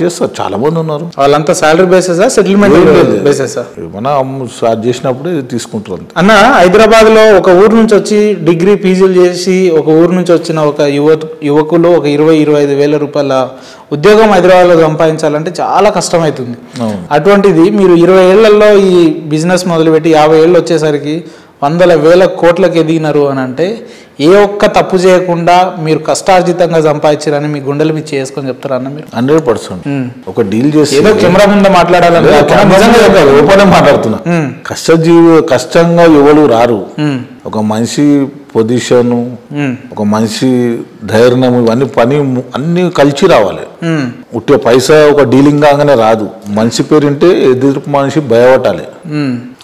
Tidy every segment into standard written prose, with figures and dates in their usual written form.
చేస్తారు, చాలా మంది ఉన్నారు. వాళ్ళంతా సాలరీ బేసెసా, సెటిల్మెంట్ బేసెసా? ఏమన్నా స్టార్ట్ చేసినప్పుడే తీసుకుంటారు అంతే. అన్న, హైదరాబాద్ లో ఒక ఊరు నుంచి వచ్చి డిగ్రీ పీజీలు చేసి ఒక ఊరు నుంచి వచ్చిన ఒక యువకులు ఒక 20-25 వేల రూపాయల ఉద్యోగం హైదరాబాద్లో సంపాదించాలంటే చాలా కష్టమవుతుంది. అటువంటిది మీరు 20 ఏళ్లలో ఈ బిజినెస్ మొదలుపెట్టి 50 ఏళ్ళు వచ్చేసరికి 100,000 కోట్లకు ఎదిగినారు అని అంటే ఏ ఒక్క తప్పు చేయకుండా మీరు కష్టార్జితంగా సంపాదించారని మీ గుండెలు మీద చేసుకొని చెప్తారా అన్న మీరు? 100%. ఒక డీల్ చేసి ఏదో కెమెరా ముందు మాట్లాడాలని ఓపెన్ మాట్లాడుతున్నా. కష్టంగా ఎవరు రారు. ఒక మనిషి పొజిషన్, ఒక మనిషి ధైర్యం, ఇవన్నీ పని అన్ని కలిసి రావాలి. ఉట్టే పైసా ఒక డీలింగ్ కాగానే రాదు. మనిషి పేరుంటే ఎదురు మనిషి భయపడాలి.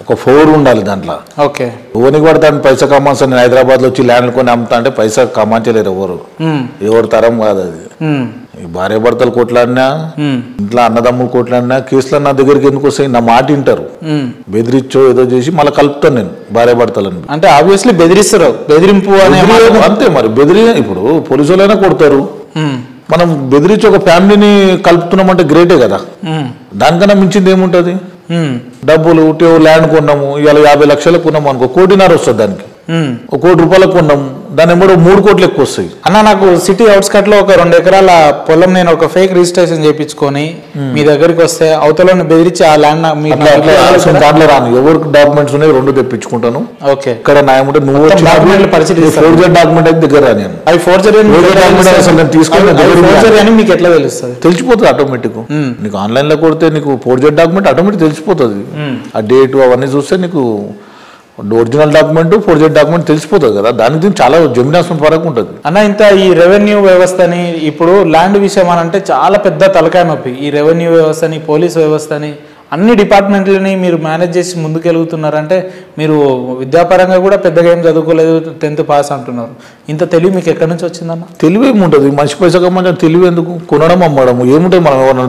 ఒక 4 ఉండాలి దాంట్లో. ఓకే, ఎవరికి పడతాను పైసా కమాల్సి. నేను హైదరాబాద్ లో వచ్చి ల్యాండ్ కొని అమ్ముతా అంటే పైసా కమాంచలేరు ఎవరు తరం కాదు అది. భార్య భర్తలు కొట్లాడినా, ఇంట్లో అన్నదమ్ములు కొట్లాడినా కేసులు నా దగ్గరికి ఎందుకు వస్తాయి? నా మాట వింటారు. బెదిరించో ఏదో చేసి మళ్ళీ కలుపుతాను నేను భార్య భర్తలను. అంటే ఆబ్వియస్లీ బెదిరిస్తారు, బెదిరింపు అంతే. మరి ఇప్పుడు పోలీసు వాళ్ళైనా కొడతారు. మనం బెదిరించి ఒక ఫ్యామిలీని కలుపుతున్నామంటే గ్రేటే కదా. దానికన్నా మించింది ఏముంటది? డబ్బులు ల్యాండ్ కొన్నాము, ఇవాళ 50 లక్షలకు కొన్నాము అనుకో, 1.5 కోటి వస్తుంది. దానికి 1 కోటి రూపాయలకు కొన్నాము, దాని ఏమో 3 కోట్లు ఎక్కువ వస్తాయి. అన్న, నాకు సిటీ అవుట్స్కట్ లో ఒక 2 ఎకరాల పొలం నేను ఒక ఫేక్ రిజిస్ట్రేషన్ చేయించుకొని మీ దగ్గరికి వస్తే అవతల బెదిరించి ఆ ల్యాండ్ దాంట్లో రాను. ఎవరికి డాక్యుమెంట్స్ ఉన్నాయి 2 తెప్పించుకుంటాను. ఓకే, ఇక్కడ న్యాయమంటే నువ్వు ఫోర్జరీ డాక్యుమెంట్ అయితే దగ్గర రాను. అవి ఫోర్జరీ అని మీకు ఎట్లా తెలుస్తుంది? తెలిసిపోతుంది ఆటోమేటిక్. నీకు ఆన్లైన్ లో కొడితే నీకు ఫోర్జరీ డాక్యుమెంట్ ఆటోమేటిక్ తెలిసిపోతుంది. ఆ డేట్ అవన్నీ చూస్తే నీకు ఒరిజినల్ డాక్యుమెంట్, ఫోర్జరీ డాక్యుమెంట్ తెలిసిపోతుంది కదా. దానికి చాలా జమీనాస్పం వరకు ఉంటుంది అన్న. ఇంత ఈ రెవెన్యూ వ్యవస్థని, ఇప్పుడు ల్యాండ్ విషయం అని అంటే చాలా పెద్ద తలకాయ నొప్పి. ఈ రెవెన్యూ వ్యవస్థని, పోలీస్ వ్యవస్థని, అన్ని డిపార్ట్మెంట్లని మీరు మేనేజ్ చేసి ముందుకెళ్తున్నారంటే మీరు విద్యాపరంగా కూడా పెద్దగా ఏం చదువుకోలేదు, 10th పాస్ అంటున్నారు. ఇంత తెలివి మీకు ఎక్కడి నుంచి వచ్చిందన్న? తెలివి ఏముంటుంది? మనిషి పైసా కమ్మంటే తెలివి ఎందుకు? కొనడం అమ్మడం ఏముంటుంది? మనం ఎవరైనా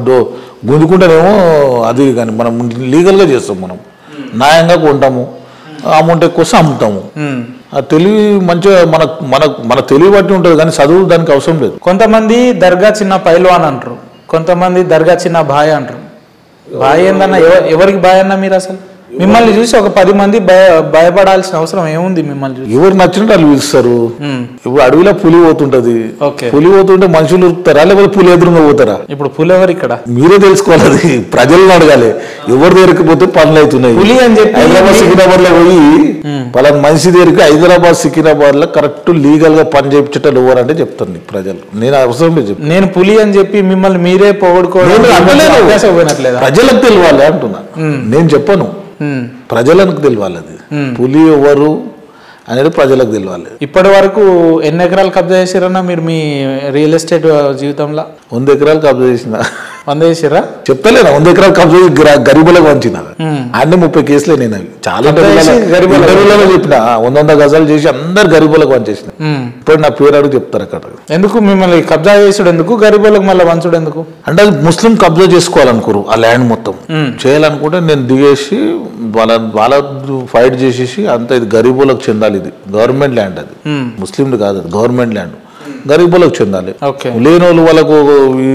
గుంజుకుంటేనేమో అది, కానీ మనం లీగల్గా చేస్తాం. మనం న్యాయంగా కొంటాము, అమౌంట్ ఎక్కువ వస్తే అమ్ముతాము. ఆ తెలివి మంచిగా మన తెలివి బట్టి ఉంటుంది, కానీ చదువు దానికి అవసరం లేదు. కొంతమంది దర్గా చిన్న పైల్వాన్ అంటారు, కొంతమంది దర్గా చిన్న భాయ్ అంటారు. భాయ్ ఏందన్న? ఎవరికి భాయ్ అన్న మీరు? అసలు మిమ్మల్ని చూసి ఒక 10 మంది భయపడాల్సిన అవసరం ఏముంది? మిమ్మల్ని చూసి ఎవరు నచ్చినట్టు వాళ్ళు పిలుస్తారు. ఇప్పుడు అడవిలో పులి పోతుంటది, పులి పోతుంటే మనుషులు ఉరుకుతారా లేకపోతే పులి ఎదురుగా పోతారా? ఇప్పుడు పులి ఎవరు ఇక్కడ? మీరే తెలుసుకోవాలి. అది ప్రజలను అడగాలి. ఎవరు దగ్గరికి పనులు అవుతున్నాయి. పులి అని చెప్పి హైదరాబాద్ సికింద్రాబాద్ లో పోయి పలానా మనిషి దగ్గరికి హైదరాబాద్ సికింద్రాబాద్ లో కరెక్ట్ లీగల్ గా పని చేయించటం ఎవరంటే చెప్తాను ప్రజలు. నేను అవసరం లేదు. నేను పులి అని చెప్పి మిమ్మల్ని మీరే పోగొట్టుకోవడం ప్రజలకు తెలియాలి అంటున్నా. నేను చెప్పను, ప్రజలకు తెలియాలి. అది పులి ఎవరు అనేది ప్రజలకు తెలియాలి. ఇప్పటి వరకు ఎన్ని ఎకరాలు కబ్జా చేసారన్నా మీరు మీ రియల్ ఎస్టేట్ జీవితంలో? 100 ఎకరాలు కబ్జా చేసిన. 100 చేసిరా? చెప్తలేనా? 100 ఎకరాలు కబ్జా గరీబులకు వంచిన. అన్ని 30 కేసులే. నేను అవి చాలా చెప్పిన 100 గజాలు చేసి అందరు గరీబులకు వంచేసిన. ఇప్పుడు నా పేరు అడుగు చెప్తారు అక్కడ. ఎందుకు మిమ్మల్ని కబ్జా చేసుడు ఎందుకు, గరీబులకు మళ్ళీ వంచుడు ఎందుకు? అంటే అది ముస్లిం కబ్జా చేసుకోవాలనుకోరు ఆ ల్యాండ్ మొత్తం. చేయాలనుకుంటే నేను దిగేసి వాళ్ళ ఫైట్ చేసేసి అంత ఇది గరీబులకు చెందాలి. ఇది గవర్నమెంట్ ల్యాండ్, అది ముస్లింది కాదు, అది గవర్నమెంట్ ల్యాండ్. గరీబులకు చెందాలి. లేని వాళ్ళు, వాళ్ళకు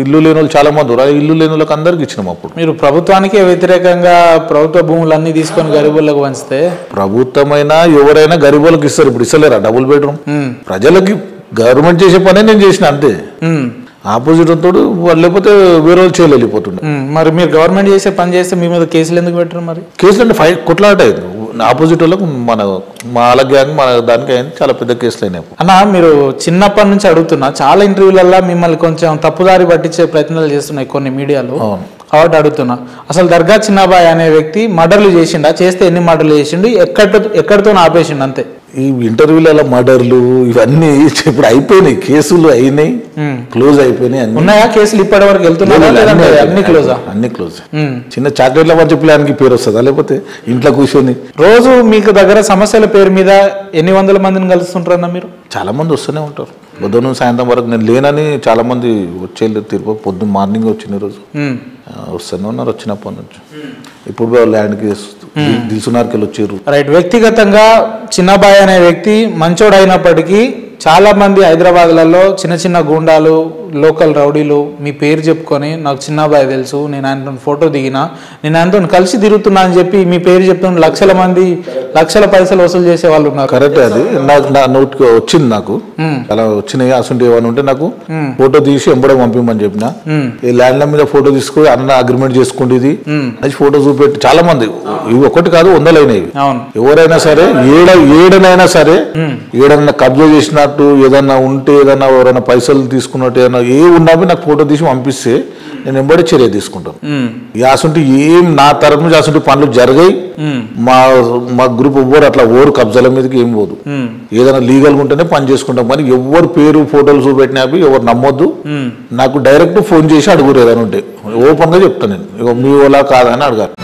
ఇల్లు లేని వాళ్ళు చాలా మంది, ఇల్లు లేని వాళ్ళకి అందరికి ఇచ్చినాం. అప్పుడు మీరు ప్రభుత్వానికి వ్యతిరేకంగా ప్రభుత్వ భూములన్నీ తీసుకొని గరీబులకు వంచితే, ప్రభుత్వమైనా ఎవరైనా గరీబులకు ఇస్తారు. ఇప్పుడు ఇస్తలేరా డబుల్ బెడ్రూమ్? ప్రజలకి గవర్నమెంట్ చేసే పనే నేను చేసిన, అంతే. ఆపోజిట్ తోడు లేకపోతే వేరే వాళ్ళు చేయలు వెళ్ళిపోతుండే. మరి మీరు గవర్నమెంట్ చేసే పని చేస్తే మీ మీద కేసులు ఎందుకు పెట్టరు? మరి కేసులు అంటే కొట్లాట ఆపోజిట్ వాళ్ళకు మా అలా గ్యాంగ్ మన దానికి అయింది. చాలా పెద్ద కేసులు అయినాయి. అన్న, మీరు చిన్నప్పటి నుంచి అడుగుతున్నా, చాలా ఇంటర్వ్యూలలో మిమ్మల్ని కొంచెం తప్పుదారి పట్టించే ప్రయత్నాలు చేస్తున్నాయి కొన్ని మీడియాలో, కాబట్టి అడుగుతున్నా. అసలు దర్గా చిన్నబాయ్ అనే వ్యక్తి మర్డర్లు చేసిండా? చేస్తే ఎన్ని మర్డర్లు చేసిండు? ఎక్కడితో ఆపేసిండు? అంతే. ఈ ఇంటర్వ్యూలలో మర్డర్లు ఇవన్నీ ఇప్పుడు అయిపోయినాయి, కేసులు అయినాయి, క్లోజ్ అయిపోయినాయి. ఉన్నాయా కేసులు ఇప్పటి వరకు? అన్ని క్లోజ్. చిన్న చాక్లెట్ల మంచి ప్లాన్కి పేరు వస్తుందా? లేకపోతే ఇంట్లో కూర్చొని రోజు మీకు దగ్గర సమస్యల పేరు మీద ఎన్ని వందల మందిని కలుస్తుంటారన్న మీరు? చాలా మంది వస్తూనే ఉంటారు. పొద్దున్న సాయంత్రం వరకు నేను లేనని చాలా మంది వచ్చేళ్ళు. తిరుపతి పొద్దున్న మార్నింగ్ వచ్చిన రోజు వస్తూనే ఉన్నారు వచ్చినప్పటి నుంచి. ఇప్పుడు ల్యాండ్కి దిల్సునార్కి వచ్చారు. రైట్. వ్యక్తిగతంగా చిన్నబాయ్ అనే వ్యక్తి మంచోడు అయినప్పటికీ చాలా మంది హైదరాబాద్లలో చిన్న చిన్న గూండాలు లోకల్ రౌడీలు మీ పేరు చెప్పుకొని నాకు చిన్నబాయ్ తెలుసు, నేను ఆయనతో ఫోటో దిగినా, నేను ఆయనతో కలిసి తిరుగుతున్నా అని చెప్పి మీ పేరు చెప్తున్న లక్షల మంది లక్షల పైసలు వసూలు చేసే వాళ్ళు ఉన్నారు. కరెక్ట్. అది నాకు నా నోటికి వచ్చింది, నాకు అలా వచ్చినాయి. అసలు ఏమైనా ఉంటే నాకు ఫోటో తీసి ఎంబడే పంపించమని చెప్పిన. ఈ ల్యాండ్ల మీద ఫోటో తీసుకుని అన్న అగ్రిమెంట్ చేసుకుంటేది అది ఫోటో చూపెట్టి చాలా మంది, ఇవి ఒకటి కాదు వందలైనవి. ఎవరైనా సరే ఏడనైనా సరే ఏడైనా కబ్జా చేసినట్టు ఏదన్నా ఉంటే, ఏదన్నా ఎవరైనా పైసలు తీసుకున్నట్టు ఏదైనా ఉన్నా నాకు ఫోటో తీసి పంపిస్తే నేను ఎంబడి చర్య తీసుకుంటాను. అసలు ఏం నా తరపు నుంచి అసలు పనులు జరిగాయి. మా గ్రూప్ ఎవ్వరు అట్లా కబ్జాల మీదకి ఏం పోదు. ఏదైనా లీగల్ ఉంటేనే పని చేసుకుంటాం, కానీ ఎవరు పేరు ఫోటోలు చూపెట్టినా ఎవరు నమ్మొద్దు. నాకు డైరెక్ట్ ఫోన్ చేసి అడుగురు, ఏదైనా ఉంటే ఓపెన్ గా చెప్తాను నేను, మీ ఓలా కాదని అడగాలి.